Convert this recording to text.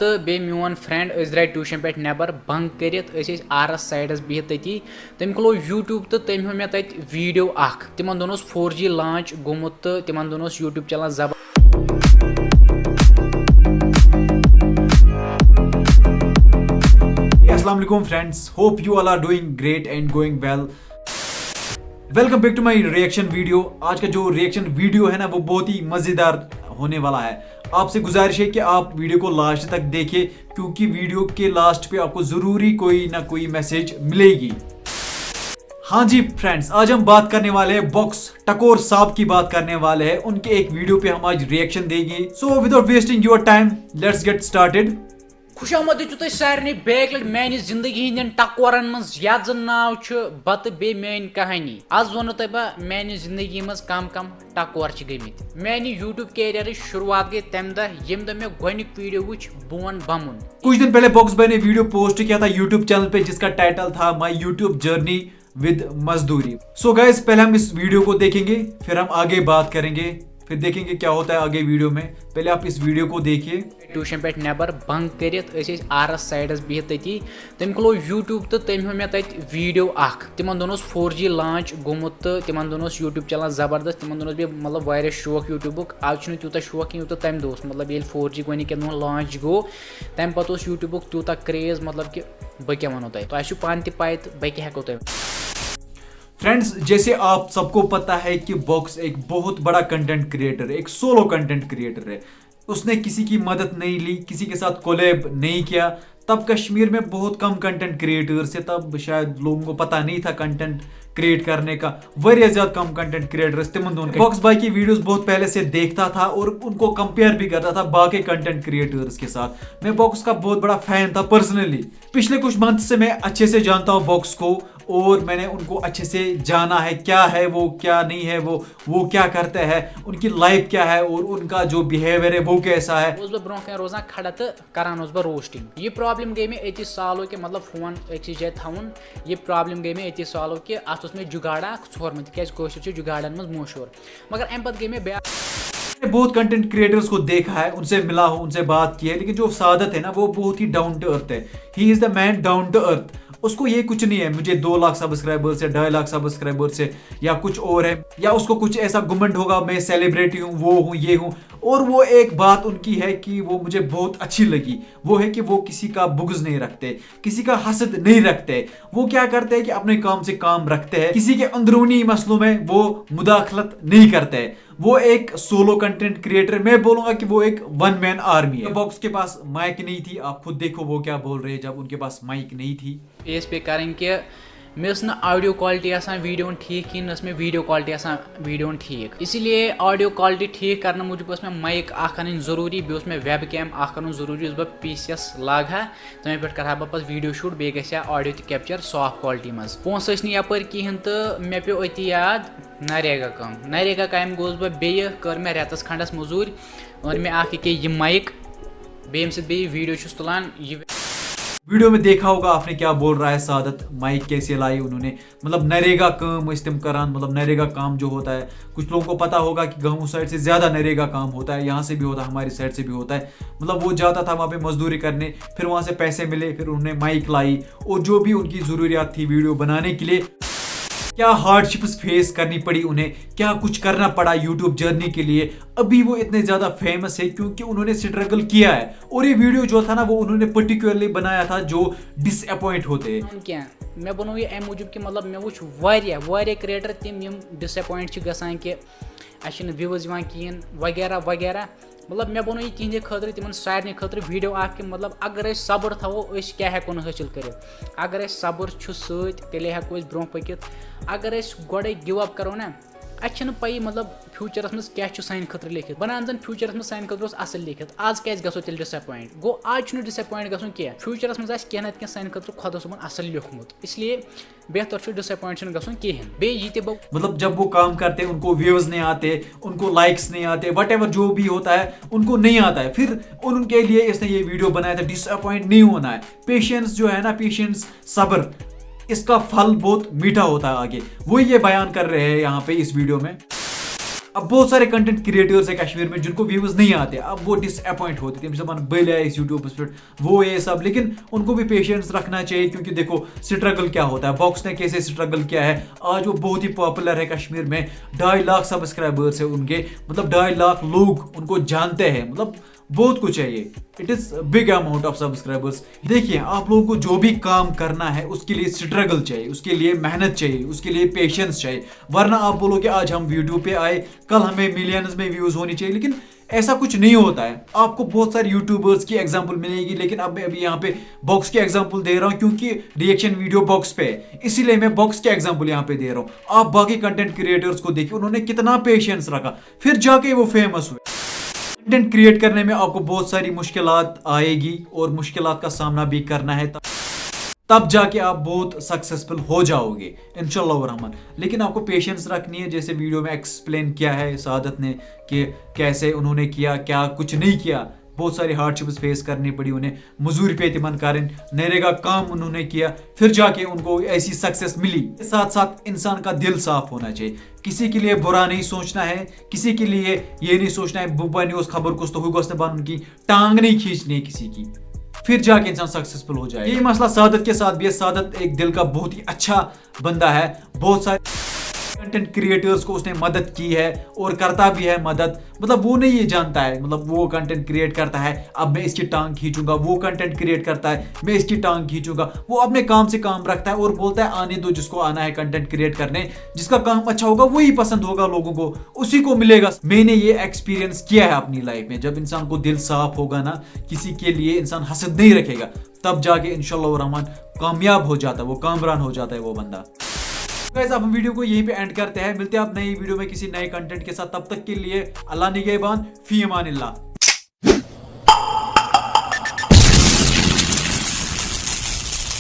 तो बे मोन फ्रेंड द्राय ट्यूशन पे नबर बंक कर आरस साइडस बिहित तती तम खुलो यूट्यूब तो तम हो मे तत वीडियो तिमन दोन 4G लॉन्च गोमुत तो तिमन दोन यूट्यूब चलान जबर Assalamu alaikum friends, hope you all are doing great and going well. Welcome back to my reaction video. आज का जो रिएक्शन वीडियो है ना वो बहुत ही मजेदार होने वाला है। आपसे गुजारिश है कि आप वीडियो को लास्ट तक देखें क्योंकि वीडियो के लास्ट पे आपको जरूरी कोई ना कोई मैसेज मिलेगी। हाँ जी फ्रेंड्स, आज हम बात करने वाले हैं बॉक्स टकोर साहब की बात करने वाले हैं। उनके एक वीडियो पे हम आज रिएक्शन देंगे। So without wasting your time let's get started. खुश आमद तुम सारे बेक लट मान जिंदगी हंदन टकोरन मज याद जन नाव बत बे मान कहानी। आज वनो तुह बह मान जिंदगी मज कम कम टकोर गमित। मान यूट्यूब कैरियर शुरुआत गई तम दह यम दह मे गोनिक वीडियो वुच बोन बमुन। कुछ दिन पहले बॉक्स भाई ने वीडियो पोस्ट किया था यूट्यूब चैनल पे जिसका टाइटल था माई यूट्यूब जर्नी विद मजदूरी। सो गाइस पहले हम इस वीडियो को देखेंगे फिर हम आगे बात करेंगे, फिर देखेंगे क्या होता है आगे वीडियो में। पहले आप इस वीडियो को देखिए। ट्यूशन पे नबर बंक कर आरस साइडस बिहित तती तम खुलो यूट्यूब तो तम हो मे तत वीडियो तिमन दोन 4G लॉन्च गोमुत तो तिमन दोन यूट्यूब चलान जबरदस्त। तिमन दोन बे मतलब वारिया शौक यूट्यूबुक। आज तूत शौक यूत तम दो मतलब ये 4G गोनिक लॉन्च गो तम पे यूट्यूबुक तूत क्रेज मतलब कि बह क्या वनो तुम पान पाए तो बह क्या हेको तुम। फ्रेंड्स जैसे आप सबको पता है कि बॉक्स एक बहुत बड़ा कंटेंट क्रिएटर है, एक सोलो कंटेंट क्रिएटर है। उसने किसी की मदद नहीं ली, किसी के साथ कोलैब नहीं किया। तब कश्मीर में बहुत कम कंटेंट क्रिएटर्स है, तब शायद लोगों को पता नहीं था कंटेंट क्रिएट करने का। वरिया ज्यादा कम कंटेंट क्रिएटर्स तिमन दोन। बॉक्स भाई की वीडियोस बहुत पहले से देखता था और उनको कंपेयर भी करता था बाकी कंटेंट क्रिएटर्स के साथ। मैं बॉक्स का बहुत बड़ा फैन था पर्सनली। पिछले कुछ मंथ से मैं अच्छे से जानता हूँ बॉक्स को और मैंने उनको अच्छे से जाना है, क्या है वो, क्या नहीं है वो क्या करते हैं, उनकी लाइफ क्या है और उनका जो बिहेवियर है वो कैसा है। ब्रोह रोजान खड़ा तो करान रोस्टिंग। ये प्रॉब्लम गई में अति सॉल्व कि मतलब फोन अक्स जाए थवन। ये प्रॉब्लम गई में अति सॉल्व कि अत में जुगाड़ा छोरमत क्या जुगाड़न मज मशहूर। मगर अम पे गई में बहुत कंटेंट क्रिएटर्स को देखा है, उनसे मिला हूं, उनसे बात की है, लेकिन जो सादत है ना वो बहुत ही डाउन टू अर्थ है। He is the man down to earth. उसको ये कुछ नहीं है मुझे 2 लाख सब्सक्राइबर्स है, 2.5 लाख सब्सक्राइबर्स है या कुछ और है, या उसको कुछ ऐसा घमंड होगा मैं सेलिब्रिटी हूँ, वो हूँ, ये हूँ। और वो एक बात उनकी है कि वो मुझे बहुत अच्छी लगी, वो है कि वो किसी का बुग़्ज़ नहीं रखते, किसी का हसद नहीं रखते। वो क्या करते हैं कि अपने काम से काम रखते हैं, किसी के अंदरूनी मसलों में वो मुदाखलत नहीं करते। वो एक सोलो कंटेंट क्रिएटर, मैं बोलूंगा कि वो एक वन मैन आर्मी है। बॉक्स के पास माइक नहीं थी, आप खुद देखो वो क्या बोल रहे हैं जब उनके पास माइक नहीं थी। फेस पे करें कि मे ना ऑडियो क्वालिटी आसान वीडियो ठीक कि मे वीडियो क्वालिटी आसान वीडियो ठीक। इसीलिए ऑडियो क्वालिटी ठीक करने मूजूब मे माइक अन जरूरी, मे वेब कैम अन जरूरी। बह पीसीएस लागा तमें पे कर बह वीडियो शूट बे ऑडियो तक कैप्चर सॉफ्ट क्वालिटी मज। पोस नपर कहें तो मे पे अति याद नरेगा काम। नरेगा काम गोस बह कर मे रेतस खंडस मजूर और मे ये माइक बे वीडियो तुलान। वीडियो में देखा होगा आपने क्या बोल रहा है सादत, माइक कैसे लाई उन्होंने, मतलब नरेगा काम इस्तेम करान। मतलब नरेगा काम जो होता है कुछ लोगों को पता होगा कि गाँव साइड से ज्यादा नरेगा काम होता है, यहाँ से भी होता है, हमारी साइड से भी होता है। मतलब वो जाता था वहाँ पे मजदूरी करने, फिर वहाँ से पैसे मिले, फिर उन्होंने माइक लाई और जो भी उनकी जरूरियात थी वीडियो बनाने के लिए, क्या हार्डशिप्स फेस करनी पड़ी उन्हें, क्या कुछ करना पड़ा यूट्यूब जर्नी के लिए। अभी वो इतने ज्यादा फेमस है क्योंकि उन्होंने स्ट्रगल किया है। और ये वीडियो जो था ना वो उन्होंने पर्टिकुलरली बनाया था जो डिसअपॉइंट होते हैं। क्या मैं बनो ये अम मूजूब कि मतलब मे वुच वारिया क्रिएटर तम डिसअपॉइंट गसान कि व्यूज कहें वगैरह वगैरह। मतलब मे बनो ये तिहंदे खतर तिमन सारे खतर वीडियो कि मतलब अगर सब्र थवो क्या हेको हासिल कर। अगर सब्र तेले हेको ब्रोह पकित। अगर गोड़े गिव अप करो ना अच्छे पई मतलब फ्यूचरस मज क्या सान खतर लिखित बनान जन फ्यूचरस मज सान खतर असल लिखित। आज क्या गो तेल डिसअपॉइंट गो आज डिसअपॉइंट गो क्या फ्यूचरस मज क्या ना सान खतर खुदा सुबन असल लिखमुत। इसलिए बेहतर डिसअपॉइंट गो कहें बे मतलब जब वो काम करते उनको व्यूज नहीं आते, उनको लाइक्स नहीं आते, वट एवर जो भी होता है उनको नहीं आता है, फिर उनके लिए इसने ये वीडियो बनाया था। डिसअपॉइंट नहीं होना है, पेशेंस जो है ना, पेशेंस सब्र, इसका फल बहुत मीठा होता है आगे। वो ये बयान कर रहे हैं यहाँ पे इस वीडियो में। अब बहुत सारे कंटेंट क्रिएटर्स है कश्मीर में जिनको व्यूज नहीं आते, अब वो डिसअपॉइंट होते थे, बल है इस यूट्यूब पर वो ये सब, लेकिन उनको भी पेशेंस रखना चाहिए क्योंकि देखो स्ट्रगल क्या होता है, बॉक्स ने कैसे स्ट्रगल किया है, आज वो बहुत ही पॉपुलर है कश्मीर में, 2.5 लाख सब्सक्राइबर्स है उनके, मतलब 2.5 लाख लोग उनको जानते हैं, मतलब बहुत कुछ है ये, it is big amount of subscribers. देखिए आप लोगों को जो भी काम करना है उसके लिए स्ट्रगल चाहिए, उसके लिए मेहनत चाहिए, उसके लिए पेशेंस चाहिए, वरना आप बोलोगे आज हम वीडियो पे आए, कल हमें मिलियंस में व्यूज होनी चाहिए, लेकिन ऐसा कुछ नहीं होता है। आपको बहुत सारे यूट्यूबर्स की एग्जांपल मिलेगी, लेकिन अब मैं अभी यहाँ पे बॉक्स की एग्जांपल दे रहा हूँ क्योंकि रिएक्शन वीडियो बॉक्स पे है, इसीलिए मैं बॉक्स की एग्जांपल यहाँ पे दे रहा हूँ। आप बाकी कंटेंट क्रिएटर्स को देखिए, उन्होंने कितना पेशेंस रखा, फिर जाके वो फेमस हुए। कंटेंट क्रिएट करने में आपको बहुत सारी मुश्किलात आएगी और मुश्किलात का सामना भी करना है, तब जाके आप बहुत सक्सेसफुल हो जाओगे इंशाल्लाह रहमान। लेकिन आपको पेशेंस रखनी है, जैसे वीडियो में एक्सप्लेन किया है सादत ने कि कैसे उन्होंने किया, क्या कुछ नहीं किया, बहुत सारी हार्डशिप्स फेस करनी पड़ी उन्हें, मजदूरी पे तिमन कारण नरेगा काम उन्होंने किया, फिर जाके उनको ऐसी सक्सेस मिली। साथ साथ इंसान का दिल साफ होना चाहिए, किसी के लिए बुरा नहीं सोचना है, किसी के लिए ये नहीं सोचना है बुबा ने उस खबर को उनकी टांग नहीं खींचनी है किसी की, फिर जाके इंसान सक्सेसफुल हो जाए। यही मसला सादत के साथ भी है। सादत एक दिल का बहुत ही अच्छा बंदा है, बहुत सारे कंटेंट क्रिएटर्स को उसने मदद की है और करता भी है मदद, मतलब वो नहीं ये जानता है, मतलब वो कंटेंट क्रिएट करता है अब मैं इसकी टांग खींचूंगा, वो कंटेंट क्रिएट करता है मैं इसकी टांग खींचूंगा, वो अपने काम से काम रखता है और बोलता है आने दो जिसको आना है कंटेंट क्रिएट करने, जिसका काम अच्छा होगा वही पसंद होगा लोगों को, उसी को मिलेगा। मैंने ये एक्सपीरियंस किया है अपनी लाइफ में, जब इंसान को दिल साफ होगा ना, किसी के लिए इंसान हसद नहीं रखेगा, तब जाके इंशाल्लाह रहमान कामयाब हो जाता है, वो कामरान हो जाता है वो बंदा। गाइस अब हम वीडियो को यहीं पे एंड करते हैं, मिलते हैं आप नई वीडियो में किसी नए कंटेंट के साथ, तब तक के लिए अल्लाह निगहबान, फी अमानिल्लाह।